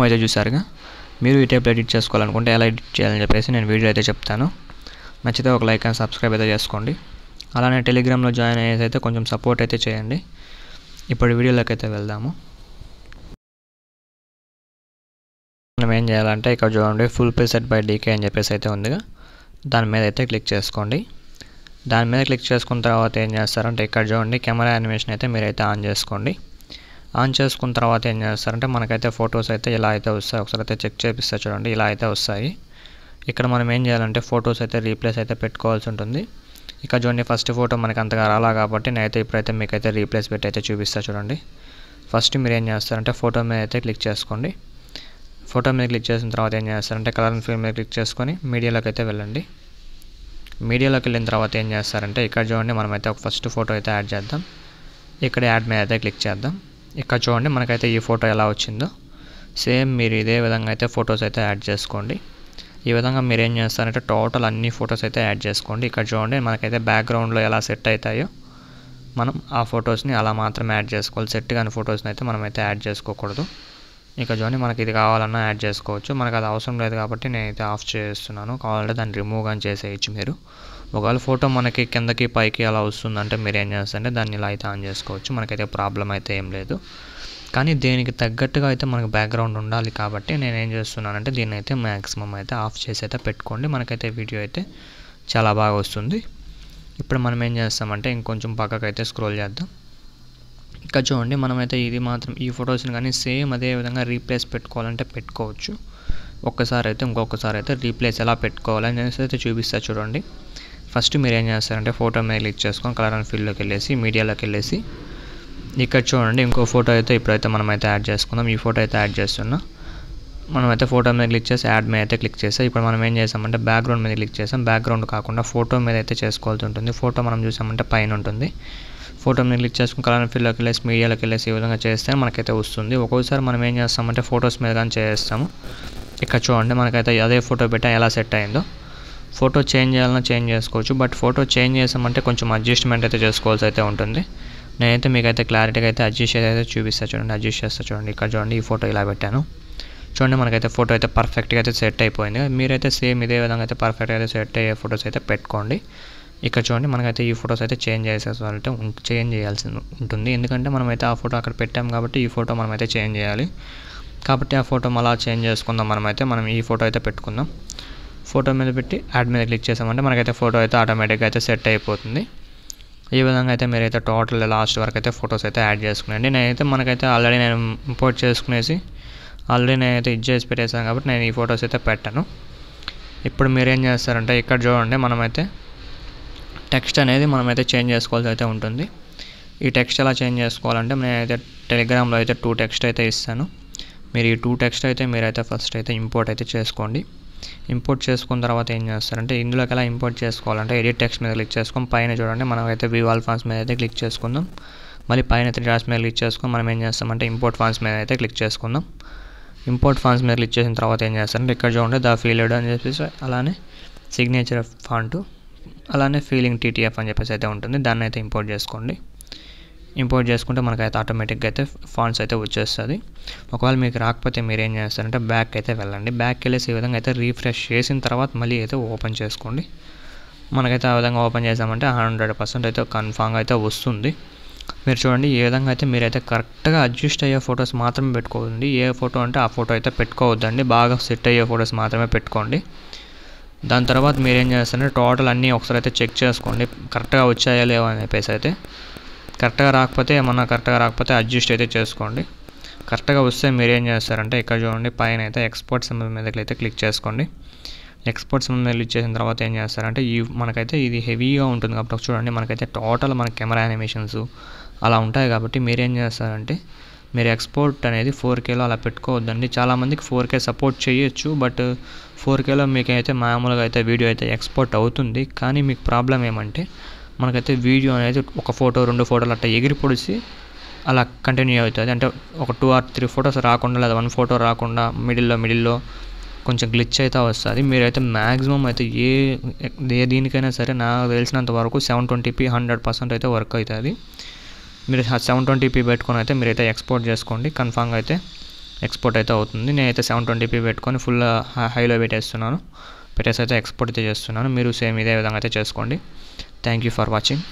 Demo అయితే చూసారుగా. మీరు ఈ టైప్లో ఎడిట్ చేసుకోవాలనుకుంటే ఎలా ఎడిట్ చేయాలని చెప్పేసి నేను వీడియో అయితే చెప్తాను. నచ్చితే ఒక లైక్ అండ్ సబ్స్క్రైబ్ అయితే చేసుకోండి. అలానే టెలిగ్రామ్లో జాయిన్ అయ్యేసి అయితే కొంచెం సపోర్ట్ అయితే చేయండి. ఇప్పుడు వీడియోలోకి అయితే వెళ్దాము. మనం ఏం చేయాలంటే ఇక్కడ చూడండి ఫుల్ ప్రీసెట్ బై డీకే అని చెప్పేసి అయితే ఉందిగా, దాని మీద అయితే క్లిక్ చేసుకోండి. దాని మీద క్లిక్ చేసుకున్న తర్వాత ఏం చేస్తారంటే ఇక్కడ చూడండి కెమెరా యానిమేషన్ అయితే మీరైతే ఆన్ చేసుకోండి. ఆన్ చేసుకున్న తర్వాత ఏం చేస్తారంటే మనకైతే ఫొటోస్ అయితే ఇలా అయితే వస్తాయి. ఒకసారి అయితే చెక్ చేపిస్తా చూడండి, ఇలా అయితే వస్తాయి. ఇక్కడ మనం ఏం చేయాలంటే ఫొటోస్ అయితే రీప్లేస్ అయితే పెట్టుకోవాల్సి ఉంటుంది. ఇక్కడ చూడండి ఫస్ట్ ఫోటో మనకి అంతగా రాలా కాబట్టి నేనైతే ఇప్పుడైతే మీకైతే రీప్లేస్ పెట్టి అయితే చూపిస్తా చూడండి. ఫస్ట్ మీరు ఏం చేస్తారంటే ఫోటో మీద అయితే క్లిక్ చేసుకోండి. ఫోటో మీద క్లిక్ చేసిన తర్వాత ఏం చేస్తారంటే కలర్ అండ్ ఫిల్ మీద క్లిక్ చేసుకొని మీడియాలోకి అయితే వెళ్ళండి. మీడియాలోకి వెళ్ళిన తర్వాత ఏం చేస్తారంటే ఇక్కడ చూడండి మనమైతే ఒక ఫస్ట్ ఫోటో అయితే యాడ్ చేద్దాం. ఇక్కడ యాడ్ మీద అయితే క్లిక్ చేద్దాం. ఇక్కడ చూడండి మనకైతే ఈ ఫోటో ఎలా వచ్చిందో సేమ్ మీరు ఇదే విధంగా అయితే ఫొటోస్ అయితే యాడ్ చేసుకోండి. ఈ విధంగా మీరు ఏం చేస్తారంటే టోటల్ అన్ని ఫొటోస్ అయితే యాడ్ చేసుకోండి. ఇక్కడ చూడండి మనకైతే బ్యాక్గ్రౌండ్లో ఎలా సెట్ అవుతాయో మనం ఆ ఫొటోస్ని అలా మాత్రమే యాడ్ చేసుకోవాలి. సెట్ కాని ఫొటోస్ని అయితే మనమైతే యాడ్ చేసుకోకూడదు. ఇక చూడండి మనకి ఇది కావాలన్నా యాడ్ చేసుకోవచ్చు. మనకు అది అవసరం లేదు కాబట్టి నేనైతే ఆఫ్ చేస్తున్నాను. కావాలంటే దాన్ని రిమూవ్ కానీ చేసేయచ్చు మీరు. ఒకవేళ ఫోటో మనకి కిందకి పైకి అలా వస్తుందంటే మీరు ఏం చేస్తారంటే దాన్ని ఇలా అయితే ఆన్ చేసుకోవచ్చు. మనకైతే ప్రాబ్లం అయితే ఏం లేదు. కానీ దీనికి తగ్గట్టుగా అయితే మనకు బ్యాక్గ్రౌండ్ ఉండాలి కాబట్టి నేను ఏం చేస్తున్నానంటే దీన్ని అయితే మ్యాక్సిమం అయితే ఆఫ్ చేసి అయితే పెట్టుకోండి. మనకైతే వీడియో అయితే చాలా బాగా వస్తుంది. ఇప్పుడు మనం ఏం చేస్తామంటే ఇంకొంచెం పక్కకు అయితే స్క్రోల్ చేద్దాం. ఇక్కడ చూడండి మనమైతే ఇది మాత్రం ఈ ఫొటోస్ని కానీ సేమ్ అదే విధంగా రీప్లేస్ పెట్టుకోవాలంటే పెట్టుకోవచ్చు. ఒక్కసారి అయితే ఇంకొకసారి అయితే రీప్లేస్ ఎలా పెట్టుకోవాలని అయితే చూపిస్తా చూడండి. ఫస్ట్ మీరు ఏం చేస్తారంటే ఫోటో మీద క్లిక్ చేసుకొని కలర్ అండ్ ఫీల్డ్లోకి వెళ్ళేసి మీడియాలోకి వెళ్ళేసి ఇక్కడ చూడండి ఇంకో ఫోటో అయితే ఇప్పుడైతే మనమైతే యాడ్ చేసుకుందాం. ఈ ఫోటో అయితే యాడ్ చేస్తున్నా. మనమైతే ఫోటో మీద క్లిక్ చేసి యాడ్ మీద అయితే క్లిక్ చేస్తాం. ఇప్పుడు మనం ఏం చేసామంటే బ్యాక్గ్రౌండ్ మీద క్లిక్ చేసాం. బ్యాక్గ్రౌండ్ కాకుండా ఫోటో మీద అయితే చేసుకోవాల్సి ఉంటుంది. ఫోటో మనం చూసామంటే పైన ఉంటుంది. ఫోటో మీద క్లిక్ చేసుకుని కలర్ అండ్ ఫీల్డ్లోకి వెళ్ళేసి మీడియాలోకి వెళ్ళేసి ఈ విధంగా చేస్తే మనకైతే వస్తుంది. ఒక్కోసారి మనం ఏం చేస్తామంటే ఫొటోస్ మీద కానీ చేస్తాము. ఇక్కడ చూడండి మనకైతే అదే ఫోటో పెట్టా ఎలా సెట్ అయిందో. ఫోటో చేంజ్ చేయాలన్నా చేంజ్ చేసుకోవచ్చు. బట్ ఫోటో చేంజ్ చేసామంటే కొంచెం అడ్జస్ట్మెంట్ అయితే చేసుకోవాల్సి అయితే ఉంటుంది. నేనైతే మీకైతే క్లారిటీగా అయితే అడ్జస్ట్ అయితే చూపిస్తా చూడండి. అడ్జస్ట్ చేస్తా చూడండి. ఇక్కడ చూడండి ఈ ఫోటో ఇలా పెట్టాను. చూడండి మనకైతే ఫోటో అయితే పర్ఫెక్ట్గా అయితే సెట్ అయిపోయింది. మీరైతే సేమ్ ఇదే విధంగా అయితే పర్ఫెక్ట్గా అయితే సెట్ అయ్యే ఫొటోస్ అయితే పెట్టుకోండి. ఇక్కడ చూడండి మనకైతే ఈ ఫొటోస్ అయితే చేంజ్ చేసేసాలంటే చేంజ్ చేయాల్సి ఉంటుంది. ఎందుకంటే మనమైతే ఆ ఫోటో అక్కడ పెట్టాం కాబట్టి ఈ ఫోటో మనమైతే చేంజ్ చేయాలి. కాబట్టి ఆ ఫోటో మళ్ళీ చేంజ్ చేసుకుందాం. మనం ఈ ఫోటో అయితే పెట్టుకుందాం. ఫోటో మీద పెట్టి యాడ్ మీద క్లిక్ చేసామంటే మనకైతే ఫోటో అయితే ఆటోమేటిక్గా అయితే సెట్ అయిపోతుంది. ఈ విధంగా అయితే మీరైతే టోటల్ లాస్ట్ వరకు అయితే ఫొటోస్ అయితే యాడ్ చేసుకునేయండి. నేనైతే మనకైతే ఆల్రెడీ నేను ఇంపోర్ట్ చేసుకునేసి ఆల్రెడీ నేనైతే ఇది చేసి పెట్టేసాను కాబట్టి నేను ఈ ఫొటోస్ అయితే పెట్టాను. ఇప్పుడు మీరేం చేస్తారంటే ఇక్కడ చూడండి మనమైతే టెక్స్ట్ అనేది మనమైతే చేంజ్ చేసుకోవాల్సి అయితే ఉంటుంది. ఈ టెక్స్ట్ ఎలా చేంజ్ చేసుకోవాలంటే నేనైతే టెలిగ్రామ్లో అయితే 2 టెక్స్ట్ అయితే ఇస్తాను. మీరు ఈ 2 టెక్స్ట్ అయితే మీరైతే ఫస్ట్ అయితే ఇంపోర్ట్ అయితే చేసుకోండి. ఇంపోర్ట్ చేసుకున్న తర్వాత ఏం చేస్తారంటే ఇందులోకి ఎలా ఇంపోర్ట్ చేసుకోవాలంటే ఎడిట్ టెక్స్ట్ మీద క్లిక్ చేసుకొని పైన చూడండి మనమైతే వ్యూ ఆల్ ఫాంట్స్ మీద అయితే క్లిక్ చేసుకుందాం. మళ్ళీ పైన 3 డాట్స్ మీద క్లిక్ చేసుకొని మనం ఏం చేస్తామంటే ఇంపోర్ట్ ఫాంట్స్ మీద అయితే క్లిక్ చేసుకుందాం. ఇంపోర్ట్ ఫాంట్స్ మీద క్లిక్ చేసిన తర్వాత ఏం చేస్తారంటే ఇక్కడ చూడండి ద ఫీల్డ్ అని చెప్పేసి అలానే సిగ్నేచర్ ఫాంట్ అలానే ఫీలింగ్ టీటీఎఫ్ అని చెప్పేసి అయితే ఉంటుంది. దాన్ని అయితే ఇంపోర్ట్ చేసుకోండి. ఇంపోర్ట్ చేసుకుంటే మనకైతే ఆటోమేటిక్గా అయితే ఫాంట్స్ అయితే వచ్చేస్తుంది. ఒకవేళ మీకు రాకపోతే మీరు ఏం చేస్తారంటే బ్యాక్ అయితే వెళ్ళండి. బ్యాక్ వెళ్ళేసి ఈ విధంగా అయితే రీఫ్రెష్ చేసిన తర్వాత మళ్ళీ అయితే ఓపెన్ చేసుకోండి. మనకైతే ఆ విధంగా ఓపెన్ చేసామంటే 100% అయితే కన్ఫామ్గా అయితే వస్తుంది. మీరు చూడండి ఈ విధంగా అయితే మీరైతే కరెక్ట్గా అడ్జస్ట్ అయ్యే ఫొటోస్ మాత్రమే పెట్టుకోండి. ఏ ఫోటో అంటే ఆ ఫోటో అయితే పెట్టుకోవద్దండి. బాగా సెట్ అయ్యే ఫొటోస్ మాత్రమే పెట్టుకోండి. దాని తర్వాత మీరు ఏం చేస్తారంటే టోటల్ అన్నీ ఒకసారి అయితే చెక్ చేసుకోండి. కరెక్ట్గా వచ్చాయా లేవా అని చెప్పేసి అయితే కరెక్ట్గా రాకపోతే అడ్జస్ట్ అయితే చేసుకోండి. కరెక్ట్గా వస్తే మీరు ఏం చేస్తారంటే ఇక్కడ చూడండి పైన అయితే ఎక్స్పోర్ట్ సింబల్ మీద అయితే క్లిక్ చేసుకోండి. ఎక్స్పోర్ట్ సింబల్ మీద క్లిక్ చేసిన తర్వాత ఏం చేస్తారంటే మనకైతే ఇది హెవీగా ఉంటుంది కాబట్టి చూడండి మనకైతే టోటల్ మన కెమెరా యానిమేషన్స్ అలా ఉంటాయి కాబట్టి మీరు ఏం చేస్తారంటే మీరు ఎక్స్పోర్ట్ అనేది 4Kలో అలా పెట్టుకోవద్దండి. చాలామందికి 4K సపోర్ట్ చేయొచ్చు. బట్ 4Kలో మీకైతే మామూలుగా అయితే వీడియో అయితే ఎక్స్పోర్ట్ అవుతుంది. కానీ మీకు ప్రాబ్లం ఏమంటే మనకైతే వీడియో అనేది ఒక ఫోటో 2 ఫోటోలు అట్లా ఎగిరి పొడిచి అలా కంటిన్యూ అవుతుంది. అంటే ఒక 2 or 3 ఫొటోస్ రాకుండా లేదా 1 ఫోటో రాకుండా మిడిల్లో కొంచెం గ్లిచ్ అయితే వస్తుంది. మీరైతే మ్యాక్సిమం అయితే ఏ దీనికైనా సరే నాకు తెలిసినంత వరకు 720p 100% అయితే వర్క్ అవుతుంది. మీరు 720p పెట్టుకొని అయితే మీరైతే ఎక్స్పోర్ట్ చేసుకోండి. కన్ఫామ్గా అయితే ఎక్స్పోర్ట్ అయితే అవుతుంది. నేనైతే 720p పెట్టుకొని ఫుల్ హైలో పెట్టేసి అయితే ఎక్స్పోర్ట్ అయితే చేస్తున్నాను. మీరు సేమ్ ఇదే విధంగా అయితే చేసుకోండి. Thank you for watching.